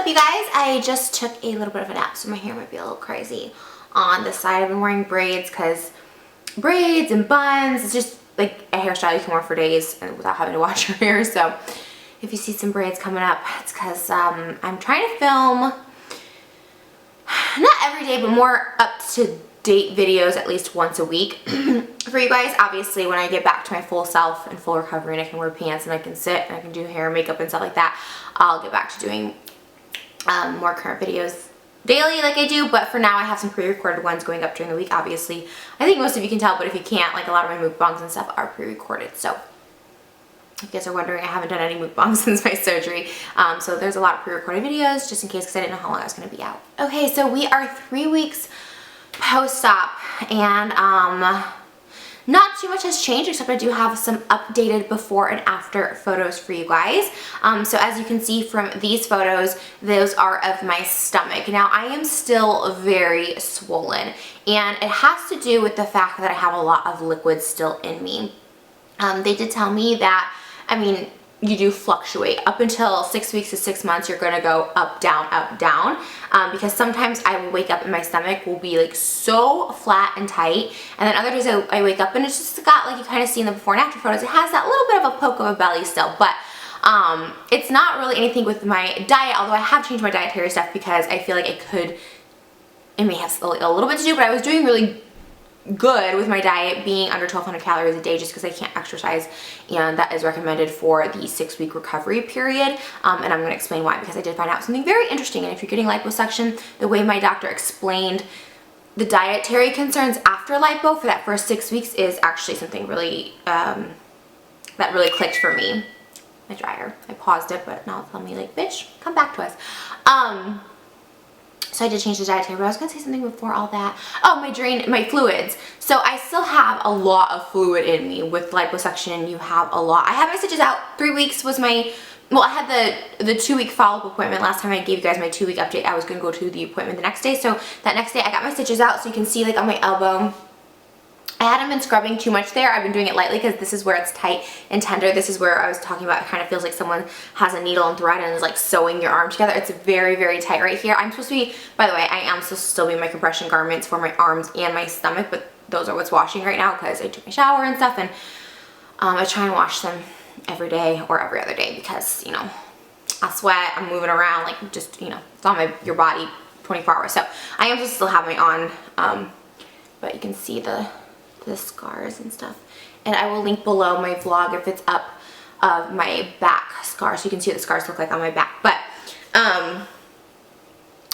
you guys? I just took a little bit of a nap, so my hair might be a little crazy on this side. I've been wearing braids because braids and buns, it's just like a hairstyle you can wear for days and without having to wash your hair. So if you see some braids coming up, it's because I'm trying to film, not every day, but more up-to-date videos at least once a week for you guys. Obviously, when I get back to my full self and full recovery and I can wear pants and I can sit and I can do hair and makeup and stuff like that, I'll get back to doing more current videos daily like I do. But for now, I have some pre-recorded ones going up during the week. Obviously, I think most of you can tell, but if you can't, like a lot of my mukbangs and stuff are pre-recorded. So if you guys are wondering, I haven't done any mukbangs since my surgery. So there's a lot of pre-recorded videos just in case, because I didn't know how long I was going to be out. Okay, so we are 3 weeks post-op, and not too much has changed, except I do have some updated before and after photos for you guys. So as you can see from these photos, those are of my stomach. Now, I am still very swollen, and it has to do with the fact that I have a lot of liquid still in me. They did tell me that, I mean, you do fluctuate. Up until 6 weeks to 6 months, you're gonna go up, down, because sometimes I will wake up and my stomach will be like so flat and tight, and then other days I wake up and it's just got, like you kind of see in the before and after photos, it has that little bit of a poke of a belly still, but it's not really anything with my diet, although I have changed my dietary stuff because I feel like it may have a little bit to do, but I was doing really good with my diet, being under 1,200 calories a day, just because I can't exercise, and that is recommended for the 6-week recovery period. And I'm going to explain why, because I did find out something very interesting. And if you're getting liposuction, the way my doctor explained the dietary concerns after lipo for that first 6 weeks is actually something really that really clicked for me. My dryer, I paused it, but now it's telling me like, bitch, come back to us. So I did change the dietary, but I was going to say something before all that. Oh, my fluids. So I still have a lot of fluid in me. With liposuction, you have a lot. I had my stitches out. 3 weeks was my, well, I had the 2-week follow-up appointment. Last time I gave you guys my 2-week update, I was going to go to the appointment the next day. So that next day I got my stitches out, so you can see like on my elbow, I hadn't been scrubbing too much there. I've been doing it lightly because this is where it's tight and tender. This is where I was talking about, it kind of feels like someone has a needle and thread and is like sewing your arm together. It's very, very tight right here. I'm supposed to be, by the way, I am supposed to still be in my compression garments for my arms and my stomach, but those are what's washing right now because I took my shower and stuff, and I try and wash them every day or every other day because, you know, I sweat, I'm moving around, like just, you know, it's on your body 24 hours. So I am supposed to still have my on, but you can see the scars and stuff, and I will link below my vlog if it's up of my back scars, so you can see what the scars look like on my back. But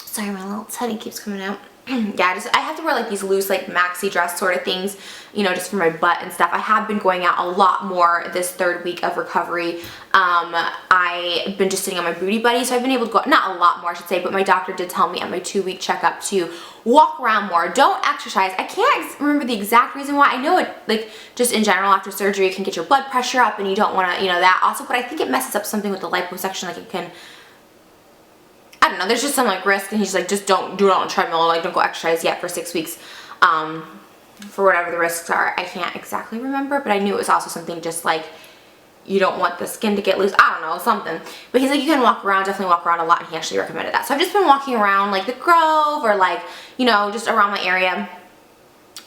sorry, my little teddy keeps coming out. Yeah, I have to wear like these loose like maxi dress sort of things, you know, just for my butt and stuff. I have been going out a lot more this 3rd week of recovery. I've been just sitting on my booty buddy, so I've been able to go, not a lot more I should say, but my doctor did tell me at my 2-week checkup to walk around more, don't exercise. I can't remember the exact reason why. I know it, like, just in general after surgery it can get your blood pressure up and you don't want to, you know, that also, but I think it messes up something with the liposuction, like it can, I don't know, there's just some like risk, and he's like, just don't do it on a treadmill, like don't go exercise yet for 6 weeks, for whatever the risks are. I can't exactly remember, but I knew it was also something just like, you don't want the skin to get loose, I don't know, something. But he's like, you can walk around, definitely walk around a lot, and he actually recommended that. So I've just been walking around like the Grove, or like, you know, just around my area.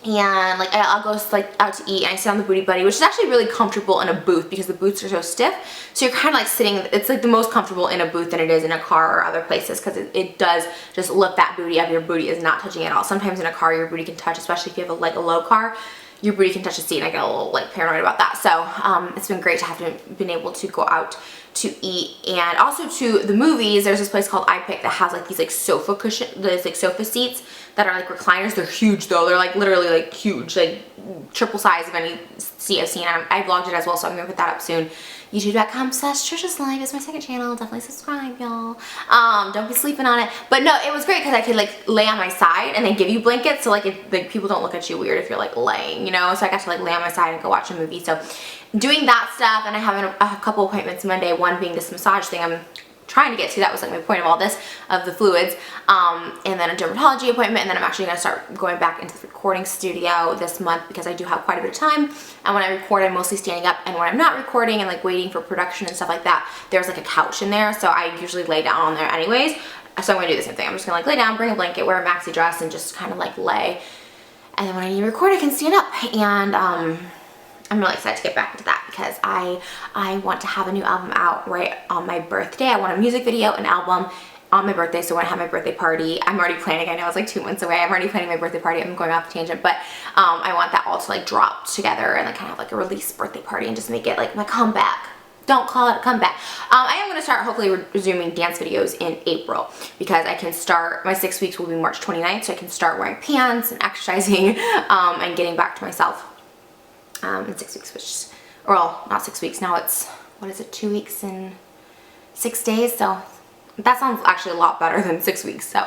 And like I'll go like out to eat, and I sit on the booty buddy, which is actually really comfortable in a booth because the booths are so stiff. So you're kind of like sitting, it's like the most comfortable in a booth than it is in a car or other places, because it does just lift that booty up. Your booty is not touching at all. Sometimes in a car your booty can touch, especially if you have like a low car, your booty can touch the seat, and I get a little like paranoid about that. So it's been great to have been able to go out to eat, and also to the movies. There's this place called iPick that has like these like sofa cushion, those like sofa seats that are like recliners. They're huge though. They're like literally like huge, like triple size of any seat I've seen. I vlogged it as well, so I'm gonna put that up soon. youtube.com/TrishasLife is my second channel. Definitely subscribe, y'all. Don't be sleeping on it. But no, it was great because I could like lay on my side, and they give you blankets, so like people don't look at you weird if you're like laying, you know. So I got to like lay on my side and go watch a movie. So doing that stuff, and I have a couple appointments Monday, one being this massage thing I'm trying to get to. That was like my point of all this, of the fluids, and then a dermatology appointment, and then I'm actually going to start going back into the recording studio this month because I do have quite a bit of time, and when I record I'm mostly standing up, and when I'm not recording and like waiting for production and stuff like that, there's like a couch in there, so I usually lay down on there anyways, So I'm gonna do the same thing. I'm just gonna like lay down, bring a blanket, wear a maxi dress, and just kind of like lay. And then when I need to record, I can stand up. And I'm really excited to get back into that because I want to have a new album out right on my birthday. I want a music video, an album on my birthday. So when I have my birthday party, I'm already planning. I know it's like 2 months away. I'm already planning my birthday party. I'm going off a tangent, but I want that all to like drop together and like kind of have like a release birthday party and just make it like my comeback. Don't call it a comeback. I am going to start hopefully resuming dance videos in April because I can start, my 6 weeks will be March 29th, so I can start wearing pants and exercising and getting back to myself in 6 weeks, which, or well, not 6 weeks, now it's, what is it, 2 weeks and 6 days, so that sounds actually a lot better than 6 weeks, so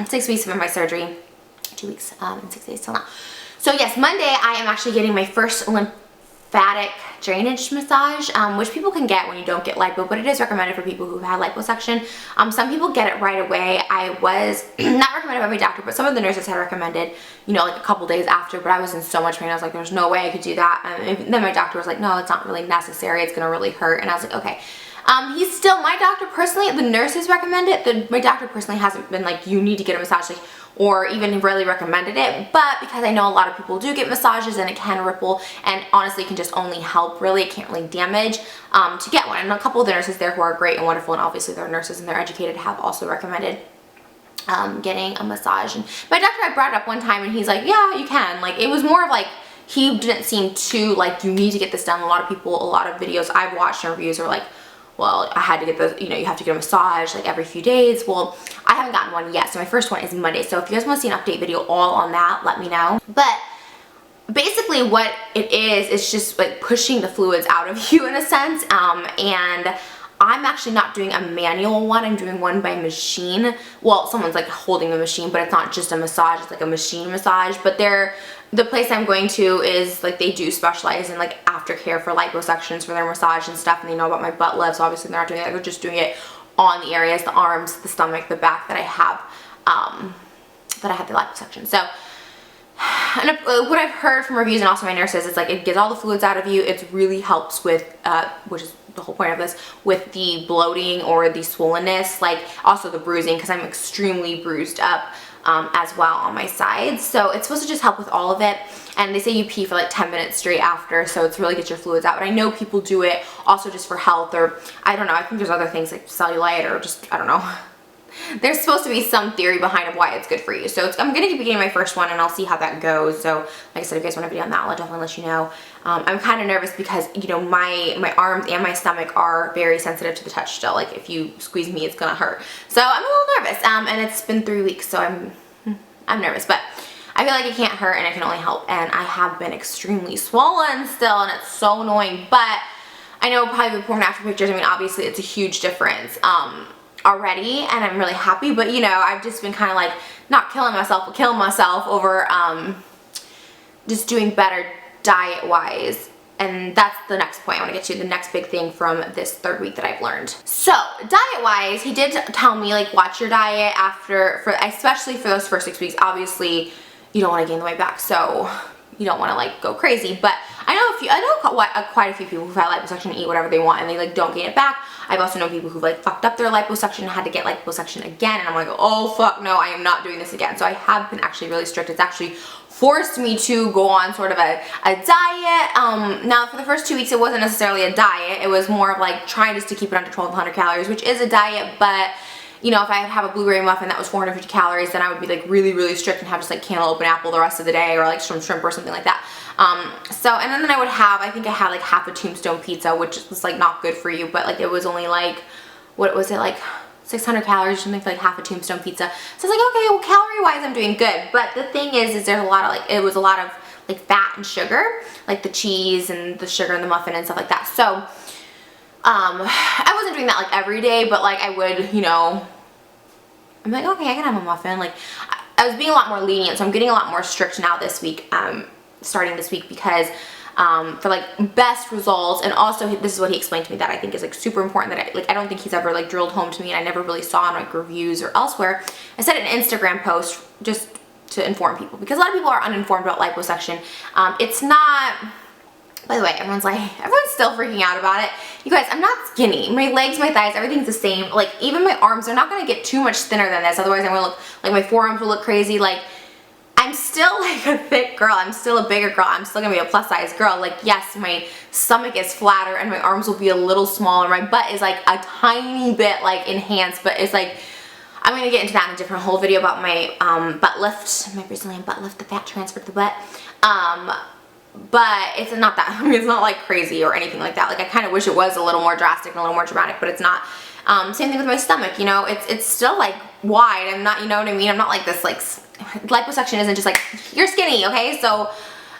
6 weeks from my surgery, 2 weeks and 6 days till now. So yes, Monday I am actually getting my first lymphatic drainage massage, which people can get when you don't get lipo, but it is recommended for people who've had liposuction. Some people get it right away. I was not recommended by my doctor, but some of the nurses had recommended, you know, like a couple days after, but I was in so much pain. I was like, there's no way I could do that. And then my doctor was like, no, it's not really necessary. It's gonna really hurt. And I was like, okay. He's still, my doctor personally, the nurses recommend it. My doctor personally hasn't been like, you need to get a massage, like, or even really recommended it, but because I know a lot of people do get massages and it can ripple, and honestly it can just only help, really, it can't really damage, to get one. And a couple of the nurses there who are great and wonderful, and obviously they're nurses and they're educated, have also recommended getting a massage. And my doctor, I brought it up one time and he's like, yeah, you can. Like, it was more of like, he didn't seem too like, you need to get this done. A lot of people, a lot of videos I've watched and reviews are like, well, I had to get the, you know, you have to get a massage like every few days. Well, I haven't gotten one yet, so my first one is Monday. So if you guys want to see an update video all on that, let me know. But basically what it is just like pushing the fluids out of you in a sense. And I'm actually not doing a manual one, I'm doing one by machine. Well, someone's like holding the machine, but it's not just a massage, it's like a machine massage. But the place I'm going to is like, they do specialize in like aftercare for liposuctions for their massage and stuff, and they know about my butt lift, so obviously they're not doing that, they're just doing it on the areas, the arms, the stomach, the back that I have the liposuction. So, and what I've heard from reviews and also my nurses is like, it gets all the fluids out of you, it really helps with, which is the whole point of this, with the bloating or the swollenness, like also the bruising, because I'm extremely bruised up as well on my sides. So it's supposed to just help with all of it. And they say you pee for like 10 minutes straight after, so it's really get your fluids out. But I know people do it also just for health, or I don't know, I think there's other things like cellulite, or just, I don't know. There's supposed to be some theory behind why it's good for you. So I'm going to be getting my first one and I'll see how that goes. So like I said, if you guys want a video on that, I'll definitely let you know. I'm kind of nervous because, you know, my arms and my stomach are very sensitive to the touch still. Like if you squeeze me, it's going to hurt. So I'm a little nervous. And it's been 3 weeks, so I'm nervous, but I feel like it can't hurt and it can only help. And I have been extremely swollen still, and it's so annoying, but I know probably before and after pictures, I mean, obviously it's a huge difference already, and I'm really happy. But you know, I've just been kind of like not killing myself, but killing myself over just doing better diet wise. And that's the next point I want to get to, the next big thing from this 3rd week that I've learned. So diet wise, he did tell me like, watch your diet especially for those first 6 weeks. Obviously you don't want to gain the weight back, so you don't want to like go crazy. But I know quite a few people who've had liposuction and eat whatever they want and they like don't gain it back. I've also known people who've like fucked up their liposuction and had to get liposuction again, and I'm like, oh fuck no, I am not doing this again. So I have been actually really strict. It's actually forced me to go on sort of a diet. Now for the first 2 weeks it wasn't necessarily a diet, it was more of like trying just to keep it under 1,200 calories, which is a diet. But you know, if I have a blueberry muffin that was 450 calories, then I would be like really strict and have just like cantaloupe and apple the rest of the day, or like some shrimp or something like that. And then I would have, I think I had like half a tombstone pizza, which was like not good for you, but like it was only like, what was it, like 600 calories or something for like half a tombstone pizza. So I was like, okay, well calorie wise I'm doing good. But the thing is there's a lot of like, it was a lot of like fat and sugar, like the cheese and the sugar in the muffin and stuff like that. So I wasn't doing that like every day, but like I would, you know, I'm like, okay, I can have a muffin. Like I was being a lot more lenient, so I'm getting a lot more strict now this week, starting this week, because for like best results. And also this is what he explained to me that I think is like super important, that I don't think he's ever like drilled home to me, and I never really saw in like reviews or elsewhere. I said an Instagram post just to inform people, because a lot of people are uninformed about liposuction. It's not By the way, everyone's still freaking out about it. You guys, I'm not skinny. My legs, my thighs, everything's the same. Like, even my arms, they're not gonna get too much thinner than this. Otherwise, I'm gonna look, like, my forearms will look crazy. Like, I'm still, like, a thick girl. I'm still a bigger girl. I'm still gonna be a plus size girl. Like, yes, my stomach is flatter and my arms will be a little smaller. My butt is, like, a tiny bit, like, enhanced, but it's, like, I'm gonna get into that in a different whole video about my butt lift, my Brazilian butt lift, the fat transfer to the butt. But it's not that, I mean, it's not like crazy or anything like that. Like, I kind of wish it was a little more drastic and a little more dramatic, but it's not. Same thing with my stomach, you know, it's still like wide. I'm not, you know what I mean? I'm not like this, like, liposuction isn't just like, you're skinny, okay? So,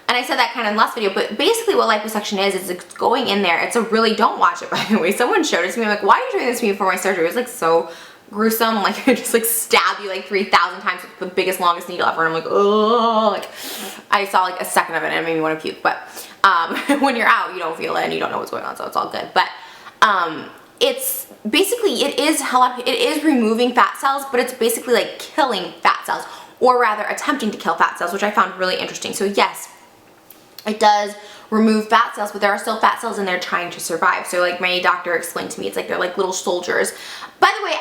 and I said that kind of in the last video, but basically what liposuction is it's going in there. It's a really, don't watch it by the way. Someone showed it to me, I'm like, why are you doing this to me before my surgery? It was like so gruesome, like I just like stab you like 3,000 times with the biggest, longest needle ever, and I'm like, oh, like I saw like a second of it and it made me want to puke. But when you're out, you don't feel it and you don't know what's going on, so it's all good. But it's basically, it is removing fat cells, but it's basically like killing fat cells, or rather attempting to kill fat cells, which I found really interesting. So yes, it does remove fat cells, but there are still fat cells in there trying to survive. So like my doctor explained to me, it's like they're like little soldiers. By the way,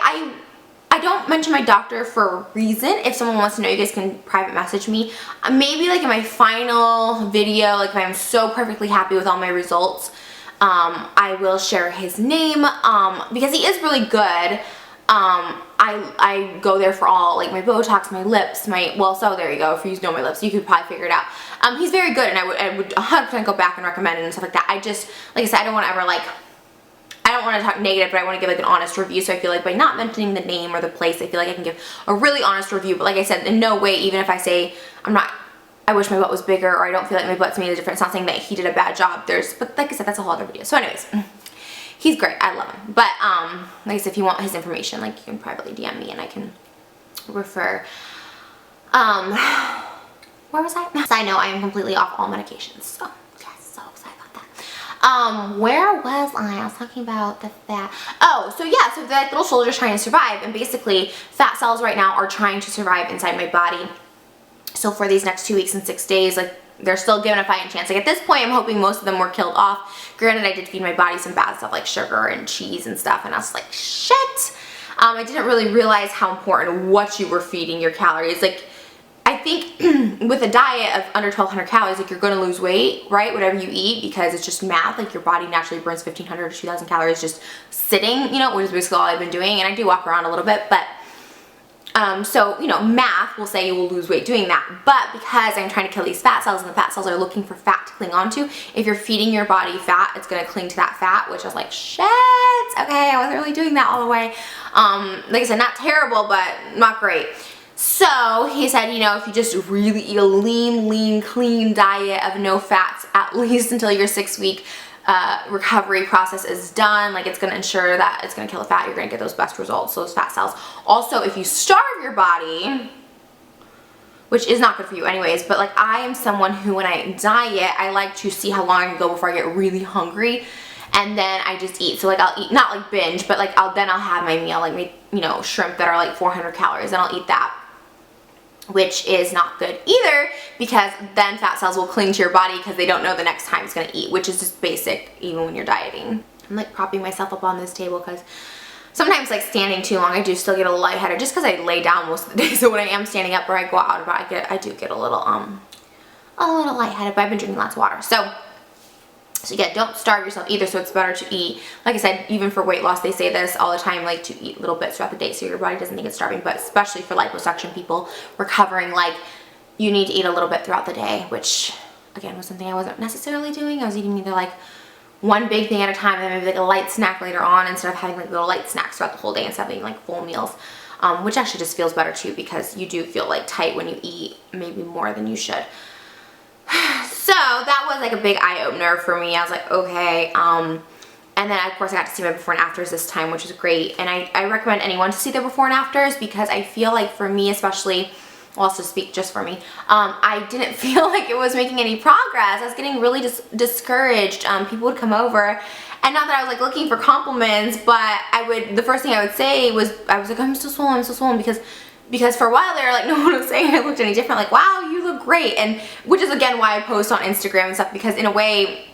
I don't mention my doctor for a reason. If someone wants to know, you guys can private message me. Maybe like in my final video, like if I'm so perfectly happy with all my results, I will share his name because he is really good. I go there for all, like my Botox, my lips, well, so there you go. If you know my lips, you could probably figure it out. He's very good, and I would 100% go back and recommend it and stuff like that. I just, like I said, I don't want to ever like, I don't want to talk negative, but I want to give like an honest review. So I feel like by not mentioning the name or the place, I feel like I can give a really honest review. But like I said, in no way, even if I say I wish my butt was bigger, or I don't feel like my butt's made a difference, it's not saying that he did a bad job. But like I said, that's a whole other video. So anyways, he's great. I love him. But like I said, if you want his information, like you can privately DM me and I can refer. Where was I? Side note, I am completely off all medications. So yes, so excited about that. Where was I? I was talking about the fat. Oh, so yeah, so that little soldier's trying to survive, and basically fat cells right now are trying to survive inside my body. So for these next 2 weeks and 6 days, like they're still given a fighting chance. Like at this point, I'm hoping most of them were killed off. Granted, I did feed my body some bad stuff like sugar and cheese and stuff, and I was like, shit. I didn't really realize how important what you were feeding your calories. Like, I think with a diet of under 1,200 calories, like you're gonna lose weight, right? Whatever you eat, because it's just math. Like your body naturally burns 1,500 to 2,000 calories just sitting, you know, which is basically all I've been doing. And I do walk around a little bit, but so, you know, math will say you will lose weight doing that. But because I'm trying to kill these fat cells and the fat cells are looking for fat to cling onto, if you're feeding your body fat, it's going to cling to that fat, which I was like, shit, okay, I wasn't really doing that all the way. Like I said, not terrible, but not great. So he said, you know, if you just really eat a lean, clean diet of no fats, at least until your 6-week recovery process is done, like it's going to ensure that it's going to kill the fat, you're going to get those best results, those fat cells. Also, if you starve your body, which is not good for you anyways, but like I am someone who, when I diet, I like to see how long I can go before I get really hungry, and then I just eat. So like I'll eat, not like binge, but like I'll have my meal, like, you know, shrimp that are like 400 calories, and I'll eat that, which is not good either, because then fat cells will cling to your body because they don't know the next time it's going to eat, which is just basic even when you're dieting. I'm like propping myself up on this table because sometimes like standing too long, I do still get a little lightheaded just because I lay down most of the day. So when I am standing up or I go out about, I do get a little lightheaded, but I've been drinking lots of water. So yeah, don't starve yourself either. So it's better to eat, like I said, even for weight loss, they say this all the time, like to eat little bits throughout the day so your body doesn't think it's starving. But especially for liposuction people recovering, like you need to eat a little bit throughout the day, which again was something I wasn't necessarily doing. I was eating either like one big thing at a time and then maybe like a light snack later on, instead of having like little light snacks throughout the whole day instead of eating like full meals, which actually just feels better too, because you do feel like tight when you eat maybe more than you should. So that was like a big eye-opener for me. I was like, okay. And then of course I got to see my before and afters this time, which was great. And I recommend anyone to see their before and afters, because I feel like for me especially, I'll also speak just for me, I didn't feel like it was making any progress. I was getting really discouraged. People would come over, and not that I was like looking for compliments, but the first thing I would say was, I was like, I'm so swollen, because for a while there, like no one was saying I looked any different, like, wow, you look great. And which is again why I post on Instagram and stuff, because in a way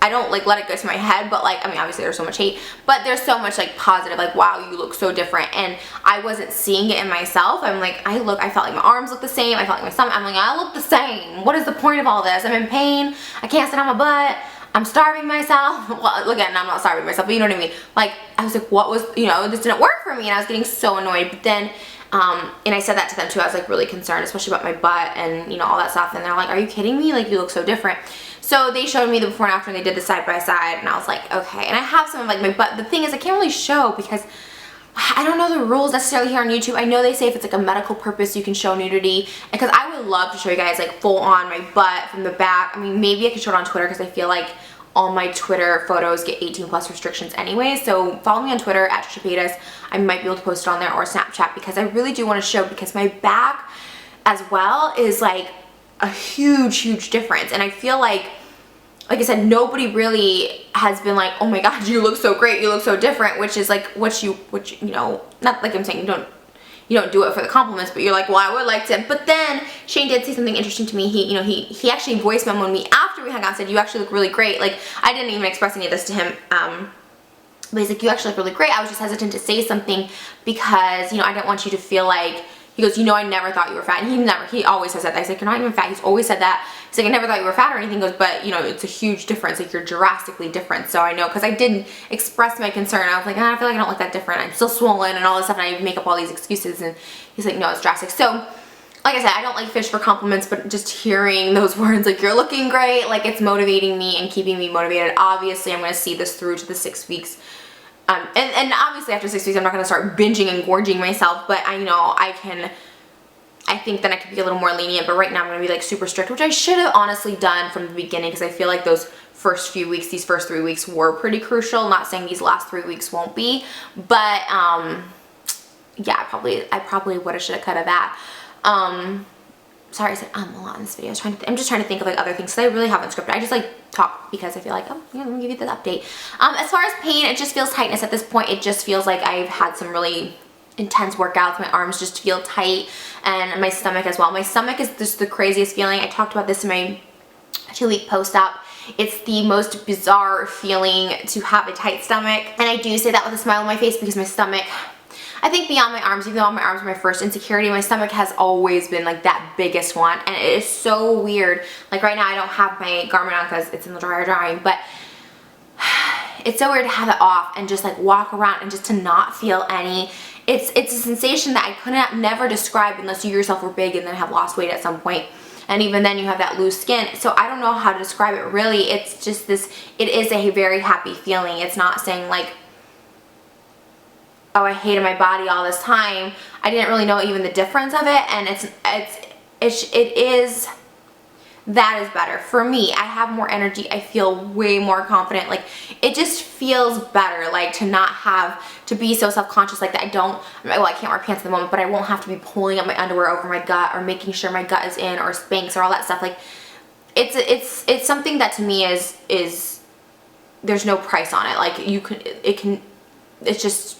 I don't like let it go to my head, but like, I mean, obviously there's so much hate, but there's so much like positive, like, wow, you look so different. And I wasn't seeing it in myself. I'm like, I felt like my arms look the same. I felt like my stomach, I'm like, I look the same. What is the point of all this? I'm in pain. I can't sit on my butt. I'm starving myself. Well, again, I'm not starving myself, but you know what I mean? Like, I was like, what was, you know, this didn't work for me, and I was getting so annoyed. But then, and I said that to them too, I was like really concerned, especially about my butt and, you know, all that stuff. And they're like, are you kidding me? Like, you look so different. So they showed me the before and after, and they did the side by side, and I was like, okay. And I have some of like my butt. The thing is, I can't really show because I don't know the rules necessarily here on YouTube. I know they say if it's like a medical purpose, you can show nudity, because I would love to show you guys like full on my butt from the back. I mean, maybe I could show it on Twitter, because I feel like all my Twitter photos get 18+ restrictions anyway. So follow me on Twitter at Trisha. I might be able to post it on there, or Snapchat, because I really do want to show, because my back as well is like a huge difference. And I feel like I said, nobody really has been like, oh my god, you look so great, you look so different, which is like what you know, not like I'm saying you don't do it for the compliments, but you're like, well, I would like to. But then Shane did say something interesting to me. He actually voice memoed me after we hung out and said, you actually look really great. Like, I didn't even express any of this to him, but he's like, you actually look really great. I was just hesitant to say something because, you know, I didn't want you to feel like, he goes, you know, I never thought you were fat. And he always says that. I was like, you're not even fat. He's always said that. He's like, I never thought you were fat or anything. He goes, but, you know, it's a huge difference. Like, you're drastically different. So I know, because I did express my concern. I was like, I feel like I don't look that different. I'm still swollen and all this stuff. And I make up all these excuses. And he's like, no, it's drastic. So, like I said, I don't like fish for compliments, but just hearing those words, like, you're looking great, like, it's motivating me and keeping me motivated. Obviously, I'm going to see this through to the 6 weeks. And obviously, after 6 weeks, I'm not going to start binging and gorging myself. But I think then I could be a little more lenient, but right now I'm going to be like super strict, which I should have honestly done from the beginning, because I feel like those first few weeks, these first 3 weeks were pretty crucial. Not saying these last 3 weeks won't be, but yeah, I probably would have, should have cut of that. Sorry, I said a lot in this video. I'm just trying to think of like other things, because I really haven't scripted. I just like talk because I feel like, oh yeah, let me give you this update. As far as pain, it just feels tightness at this point. It just feels like I've had some really intense workouts. My arms just feel tight, and my stomach as well. My stomach is just the craziest feeling. I talked about this in my 2-week post-op. It's the most bizarre feeling to have a tight stomach, and I do say that with a smile on my face, because my stomach, I think beyond my arms, even though my arms are my first insecurity, my stomach has always been like that biggest one, and it is so weird. Like right now I don't have my garment on because it's in the dryer drying, but it's so weird to have it off and just like walk around and just to not feel any. It's a sensation that I could never describe unless you yourself were big and then have lost weight at some point. And even then you have that loose skin. So I don't know how to describe it really. It's just this, it is a very happy feeling. It's not saying like, oh, I hated my body all this time. I didn't really know even the difference of it. And that is better. For me, I have more energy. I feel way more confident. Like, it just feels better, like, to not have to be so self-conscious like that. I can't wear pants at the moment, but I won't have to be pulling up my underwear over my gut or making sure my gut is in, or Spanx or all that stuff. Like, it's something that to me is there's no price on it. Like, it's just,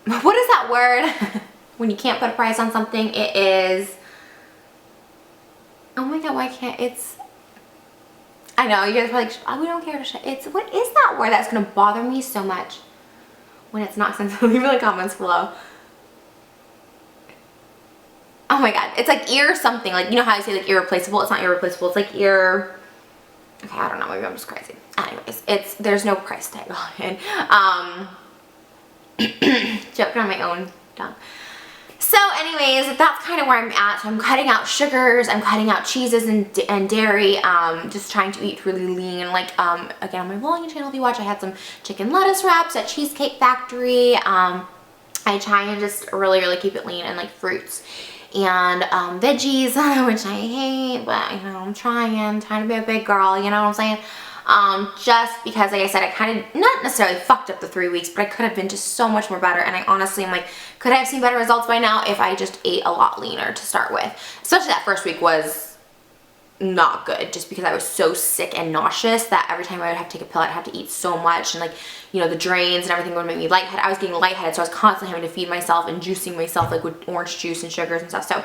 what is that word? When you can't put a price on something, it is, oh my god, why can't, I know, you guys are probably like, oh, we don't care to shut. What is that word that's going to bother me so much when it's not sensitive? Leave it in the comments below. Oh my god, it's like ear something. Like, you know how I say like irreplaceable? It's not irreplaceable. It's like ear, okay, I don't know, maybe I'm just crazy. Anyways, there's no price tag on it. Joking on my own tongue. So anyways, that's kind of where I'm at. So I'm cutting out sugars, I'm cutting out cheeses and dairy, just trying to eat really lean. Like, again, on my vlogging channel, if you watch, I had some chicken lettuce wraps at Cheesecake Factory. I try and just really keep it lean, and like fruits and veggies, which I hate, but you know, I'm trying to be a big girl, you know what I'm saying? Just because, like I said, I kind of, not necessarily fucked up the 3 weeks, but I could have been just so much more better. And I honestly am like, could I have seen better results by now if I just ate a lot leaner to start with? Especially that first week was not good, just because I was so sick and nauseous that every time I would have to take a pill, I'd have to eat so much, and like, you know, the drains and everything would make me lightheaded. I was getting lightheaded, so I was constantly having to feed myself and juicing myself like with orange juice and sugars and stuff. So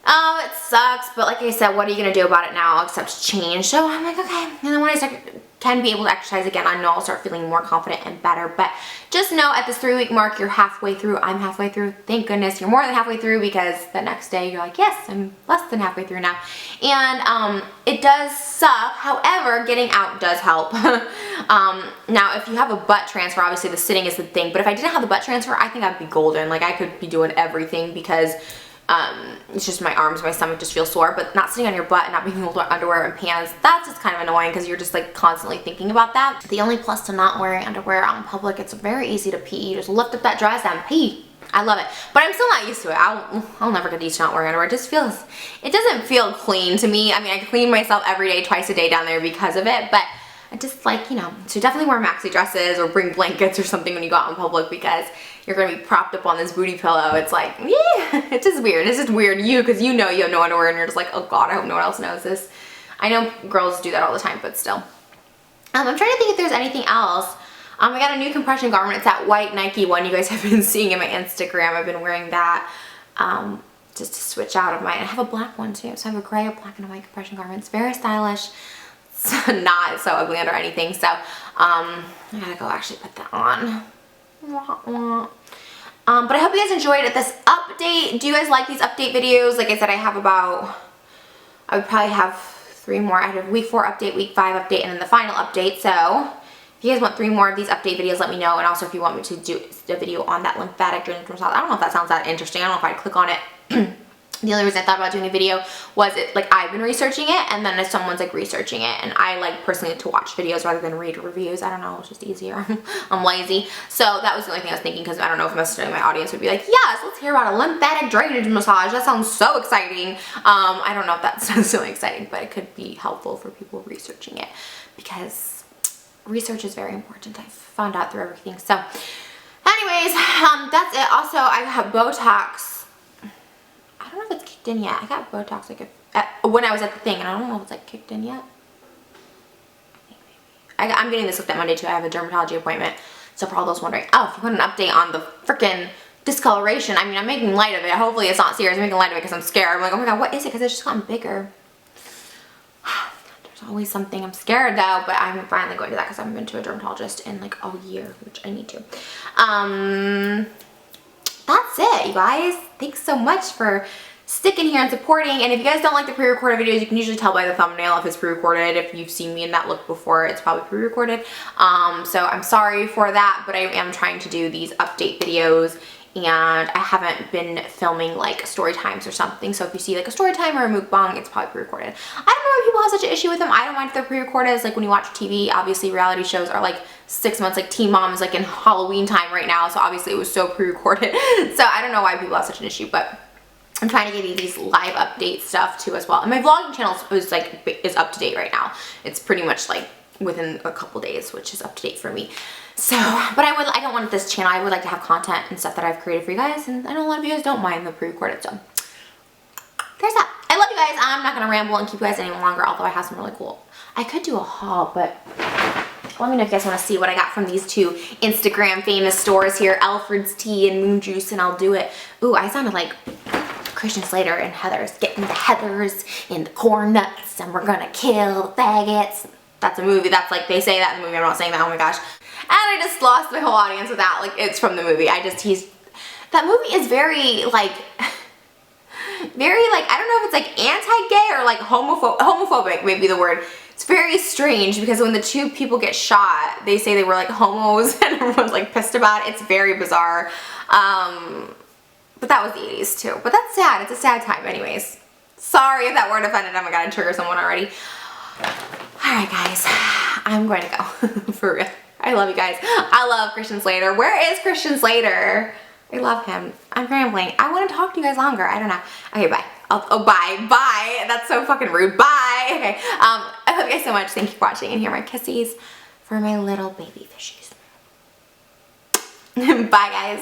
Oh, it sucks, but like I said, what are you gonna do about it now except change? So I'm like, okay. And then when I can be able to exercise again, I know I'll start feeling more confident and better. But just know at this 3-week mark, you're halfway through. I'm halfway through. Thank goodness you're more than halfway through, because the next day you're like, yes, I'm less than halfway through now. And it does suck. However, getting out does help. Now, if you have a butt transfer, obviously the sitting is the thing. But if I didn't have the butt transfer, I think I'd be golden. Like, I could be doing everything, because it's just my arms, my stomach just feels sore. But not sitting on your butt and not being able to wear underwear and pants, that's just kind of annoying, because you're just like constantly thinking about that. The only plus to not wearing underwear out in public, it's very easy to pee. You just lift up that dress and pee. I love it, but I'm still not used to it. I'll never get used to not wearing underwear. It doesn't feel clean to me. I mean, I clean myself every day, twice a day down there because of it, but I just like, you know, so definitely wear maxi dresses or bring blankets or something when you go out in public, because you're gonna be propped up on this booty pillow. It's like, yeah, it's just weird. It's just weird because you know you have no underwear and you're just like, oh God, I hope no one else knows this. I know girls do that all the time, but still. I'm trying to think if there's anything else. I got a new compression garment. It's that white Nike one you guys have been seeing in my Instagram. I've been wearing that just to switch out of mine. I have a black one too. So I have a gray, a black, and a white compression garment. It's very stylish. It's not so ugly under anything. So I gotta go actually put that on. But I hope you guys enjoyed this update. Do you guys like these update videos? Like I said, I would probably have 3 more. I have week 4 update, week 5 update, and then the final update. So if you guys want 3 more of these update videos, let me know. And also if you want me to do a video on that lymphatic drainage massage. I don't know if that sounds that interesting. I don't know if I'd click on it. The only reason I thought about doing a video was I've been researching it, and then if someone's like researching it, and I like personally to watch videos rather than read reviews. I don't know, it's just easier. I'm lazy. So that was the only thing I was thinking, because I don't know if most of my audience would be like, yes, let's hear about a lymphatic drainage massage. That sounds so exciting. I don't know if that sounds so exciting, but it could be helpful for people researching it, because research is very important. I've found out through everything. So anyways, that's it. Also, I have Botox. I don't know if it's kicked in yet. I got Botox like when I was at the thing, and I don't know if it's like kicked in yet. I'm getting this looked at Monday too. I have a dermatology appointment. So for all those wondering, oh, if you want an update on the freaking discoloration, I mean, I'm making light of it. Hopefully it's not serious. I'm making light of it because I'm scared. I'm like, oh my God, what is it? Because it's just gotten bigger. There's always something. I'm scared though, but I'm finally going to that because I haven't been to a dermatologist in like a year, which I need to. That's it, you guys. Thanks so much for sticking here and supporting. And if you guys don't like the pre-recorded videos, you can usually tell by the thumbnail if it's pre-recorded. If you've seen me in that look before, it's probably pre-recorded. So I'm sorry for that, but I am trying to do these update videos, and I haven't been filming like story times or something. So if you see like a story time or a mukbang, it's probably pre-recorded. I don't know why people have such an issue with them. I don't mind if they're pre-recorded. It's like when you watch TV, obviously reality shows are like 6 months, like Teen Mom is like in Halloween time right now. So obviously it was so pre-recorded. So I don't know why people have such an issue, but I'm trying to give you these live update stuff too as well. And my vlogging channel is up to date right now. It's pretty much like within a couple days, which is up to date for me. So, but I don't want this channel. I would like to have content and stuff that I've created for you guys, and I know a lot of you guys don't mind the pre-recorded, so there's that. I love you guys. I'm not gonna ramble and keep you guys any longer, although I have some really cool. I could do a haul, but let me know if you guys want to see what I got from these 2 Instagram famous stores here, Alfred's Tea and Moon Juice, and I'll do it. Ooh, I sounded like Christian Slater and Heathers, getting the Heathers in the corn nuts, and we're gonna kill the faggots. That's a movie. That's like, they say that in the movie. I'm not saying that. Oh my gosh. And I just lost my whole audience with that. Like, it's from the movie. That movie is very like, I don't know if it's like anti-gay or like homophobic, maybe the word. It's very strange because when the 2 people get shot, they say they were like homos and everyone's like pissed about it. It's very bizarre. But that was the 80s too. But that's sad. It's a sad time anyways. Sorry if that word offended. Oh my God, I triggered someone already. Alright guys, I'm going to go. For real. I love you guys. I love Christian Slater. Where is Christian Slater? I love him. I'm rambling. I want to talk to you guys longer. I don't know. Okay, bye. Oh, bye. Bye. That's so fucking rude. Bye. Okay. I love you guys so much. Thank you for watching, and here are my kissies for my little baby fishies. Bye, guys.